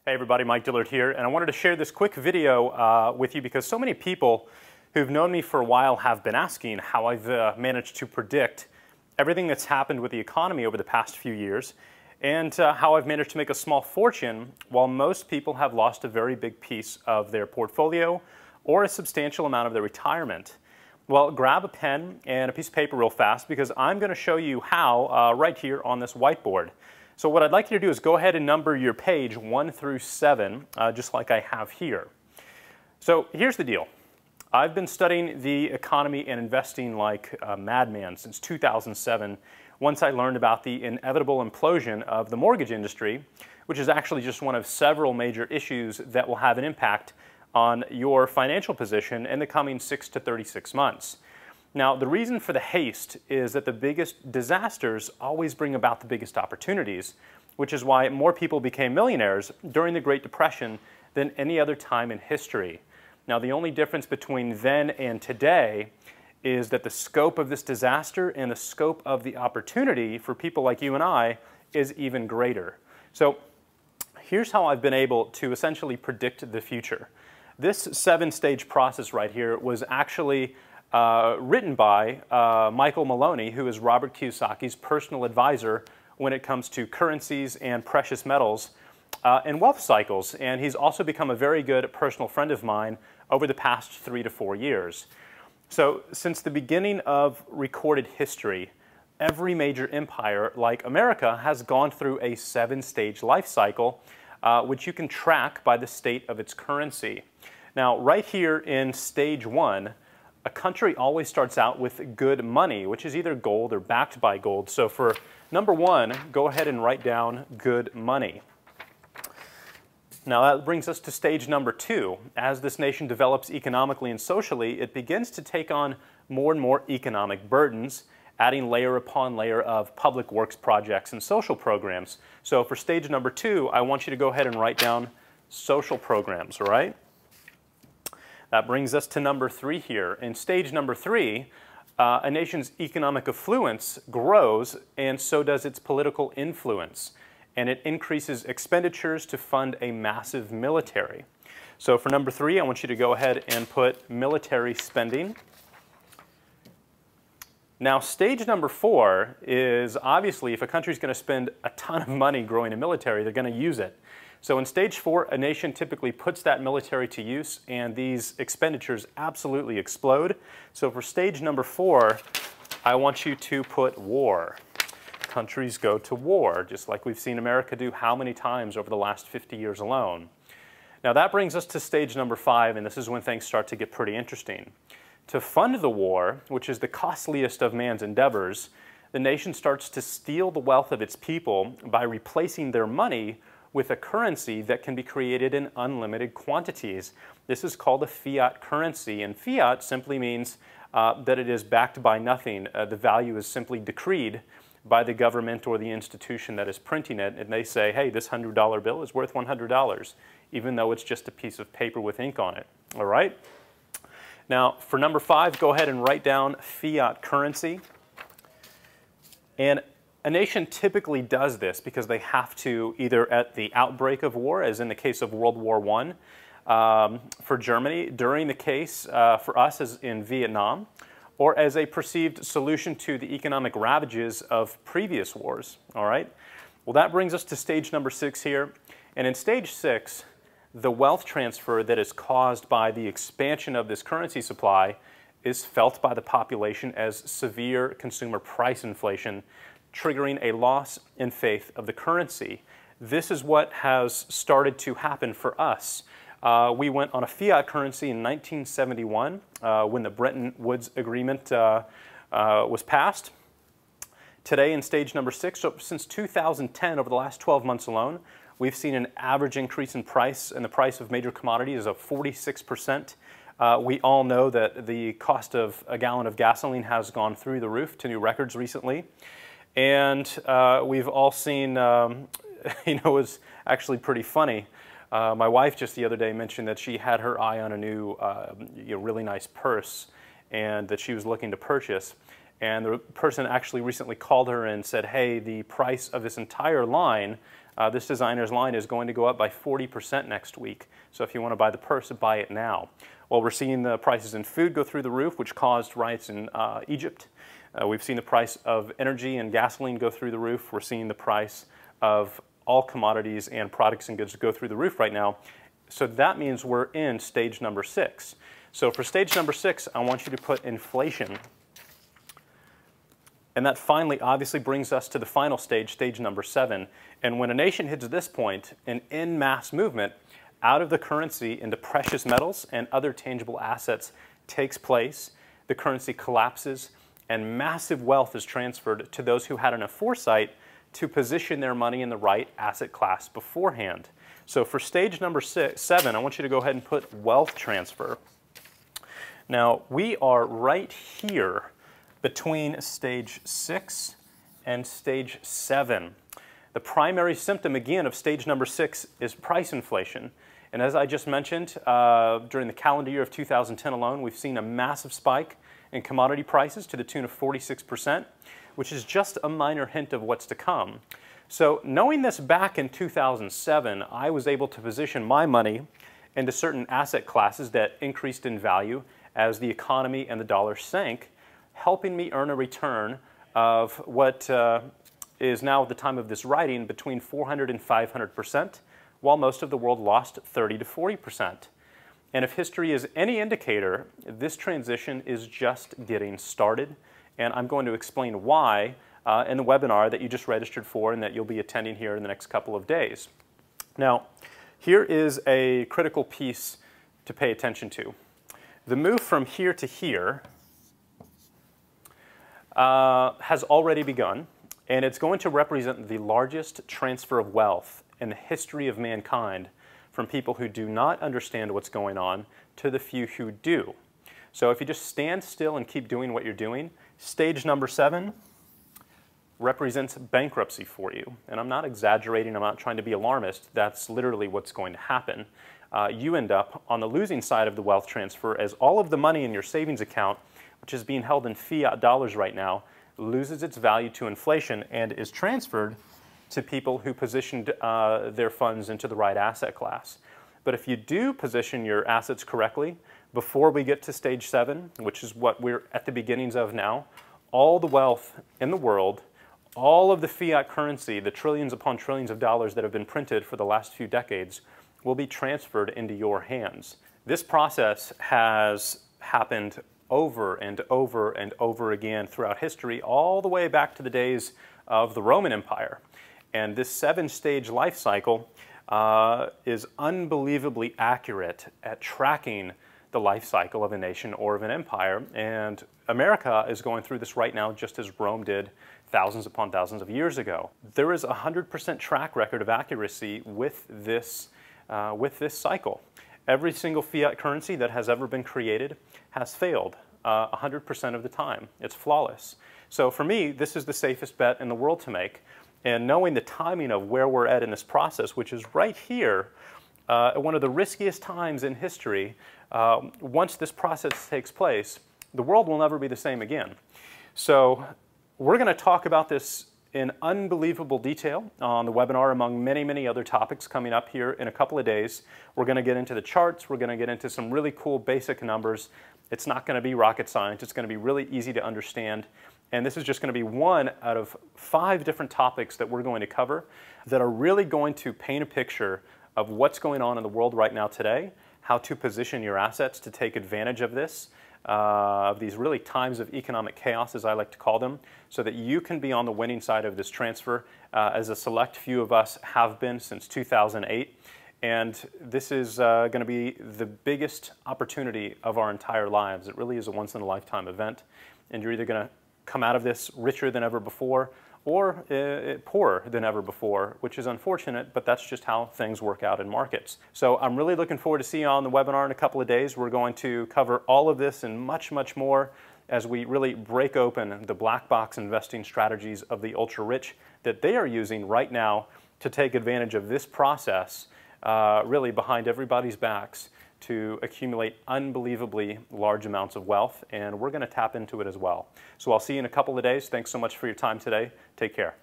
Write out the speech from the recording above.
Hey everybody, Mike Dillard here, and I wanted to share this quick video with you because so many people who've known me for a while have been asking how I've managed to predict everything that's happened with the economy over the past few years and how I've managed to make a small fortune while most people have lost a very big piece of their portfolio or a substantial amount of their retirement. Well, grab a pen and a piece of paper real fast because I'm going to show you how right here on this whiteboard. So what I'd like you to do is go ahead and number your page 1 through 7, just like I have here. So here's the deal. I've been studying the economy and investing like a madman since 2007, once I learned about the inevitable implosion of the mortgage industry, which is actually just one of several major issues that will have an impact on your financial position in the coming 6 to 36 months. Now, the reason for the haste is that the biggest disasters always bring about the biggest opportunities, which is why more people became millionaires during the Great Depression than any other time in history. Now, the only difference between then and today is that the scope of this disaster and the scope of the opportunity for people like you and I is even greater. So here's how I've been able to essentially predict the future. This 7-stage process right here was actually written by Michael Maloney, who is Robert Kiyosaki's personal advisor when it comes to currencies and precious metals and wealth cycles. And he's also become a very good personal friend of mine over the past 3 to 4 years. So since the beginning of recorded history, every major empire like America has gone through a 7-stage life cycle, which you can track by the state of its currency. Now, right here in stage 1, a country always starts out with good money, which is either gold or backed by gold. So for number 1, go ahead and write down good money. Now that brings us to stage number 2. As this nation develops economically and socially, it begins to take on more and more economic burdens, adding layer upon layer of public works projects and social programs. So for stage number 2, I want you to go ahead and write down social programs, all right? That brings us to number 3 here. In stage number 3, a nation's economic affluence grows, and so does its political influence. And it increases expenditures to fund a massive military. So for number 3, I want you to go ahead and put military spending. Now, stage number 4 is obviously if a country is going to spend a ton of money growing a military, they're going to use it. So in stage 4, a nation typically puts that military to use, and these expenditures absolutely explode. So for stage number 4, I want you to put war. Countries go to war, just like we've seen America do how many times over the last 50 years alone. Now that brings us to stage number 5, and this is when things start to get pretty interesting. To fund the war, which is the costliest of man's endeavors, the nation starts to steal the wealth of its people by replacing their money with a currency that can be created in unlimited quantities. This is called a fiat currency, and fiat simply means that it is backed by nothing. The value is simply decreed by the government or the institution that is printing it, and they say, hey, this $100 bill is worth $100, even though it's just a piece of paper with ink on it, all right? Now, for number 5, go ahead and write down fiat currency. And a nation typically does this because they have to, either at the outbreak of war, as in the case of World War I for Germany, during the case for us as in Vietnam, or as a perceived solution to the economic ravages of previous wars, all right? Well, that brings us to stage number 6 here. And in stage 6, the wealth transfer that is caused by the expansion of this currency supply is felt by the population as severe consumer price inflation, triggering a loss in faith of the currency. This is what has started to happen for us. We went on a fiat currency in 1971 when the Bretton Woods Agreement was passed. Today in stage number 6, so since 2010, over the last 12 months alone, we've seen an average increase in price, and the price of major commodities of 46%. We all know that the cost of a gallon of gasoline has gone through the roof to new records recently. And we've all seen, it was actually pretty funny. My wife just the other day mentioned that she had her eye on a new, really nice purse and that she was looking to purchase. And the person actually recently called her and said, hey, the price of this entire line This designer's line is going to go up by 40% next week. So if you want to buy the purse, buy it now. Well, we're seeing the prices in food go through the roof, which caused riots in Egypt. We've seen the price of energy and gasoline go through the roof. We're seeing the price of all commodities and products and goods go through the roof right now. So that means we're in stage number 6. So for stage number 6, I want you to put inflation. And that finally obviously brings us to the final stage, stage number 7. And when a nation hits this point, an en masse movement out of the currency into precious metals and other tangible assets takes place. The currency collapses, and massive wealth is transferred to those who had enough foresight to position their money in the right asset class beforehand. So for stage number 7, I want you to go ahead and put wealth transfer. Now, we are right here between stage 6 and stage 7. The primary symptom, again, of stage number 6 is price inflation. And as I just mentioned, during the calendar year of 2010 alone, we've seen a massive spike in commodity prices to the tune of 46%, which is just a minor hint of what's to come. So knowing this back in 2007, I was able to position my money into certain asset classes that increased in value as the economy and the dollar sank, helping me earn a return of what is now at the time of this writing between 400 and 500%, while most of the world lost 30 to 40%. And if history is any indicator, this transition is just getting started. And I'm going to explain why in the webinar that you just registered for and that you'll be attending here in the next couple of days. Now, here is a critical piece to pay attention to. The move from here to here has already begun, and it's going to represent the largest transfer of wealth in the history of mankind from people who do not understand what's going on to the few who do. So if you just stand still and keep doing what you're doing, stage number 7 represents bankruptcy for you. And I'm not exaggerating, I'm not trying to be alarmist, that's literally what's going to happen. You end up on the losing side of the wealth transfer as all of the money in your savings account, which is being held in fiat dollars right now, loses its value to inflation and is transferred to people who positioned their funds into the right asset class. But if you do position your assets correctly, before we get to stage 7, which is what we're at the beginnings of now, all the wealth in the world, all of the fiat currency, the trillions upon trillions of dollars that have been printed for the last few decades, will be transferred into your hands. This process has happened over and over and over again throughout history, all the way back to the days of the Roman Empire. And this 7-stage life cycle is unbelievably accurate at tracking the life cycle of a nation or of an empire. And America is going through this right now just as Rome did thousands upon thousands of years ago. There is a 100% track record of accuracy with this cycle. Every single fiat currency that has ever been created has failed 100% of the time. It's flawless. So for me, this is the safest bet in the world to make. And knowing the timing of where we're at in this process, which is right here, at one of the riskiest times in history, once this process takes place, the world will never be the same again. So we're going to talk about this in unbelievable detail on the webinar, among many, many other topics coming up here in a couple of days. We're going to get into the charts. We're going to get into some really cool basic numbers. It's not going to be rocket science. It's going to be really easy to understand. And this is just going to be one out of 5 different topics that we're going to cover that are really going to paint a picture of what's going on in the world right now today, how to position your assets to take advantage of this, of these really times of economic chaos, as I like to call them, so that you can be on the winning side of this transfer, as a select few of us have been since 2008. And this is going to be the biggest opportunity of our entire lives. It really is a once-in-a-lifetime event, and you're either going to come out of this richer than ever before or poorer than ever before, which is unfortunate, but that's just how things work out in markets. So I'm really looking forward to seeing you on the webinar in a couple of days. We're going to cover all of this and much, much more as we really break open the black box investing strategies of the ultra-rich that they are using right now to take advantage of this process really behind everybody's backs to accumulate unbelievably large amounts of wealth, and we're going to tap into it as well. So I'll see you in a couple of days. Thanks so much for your time today. Take care.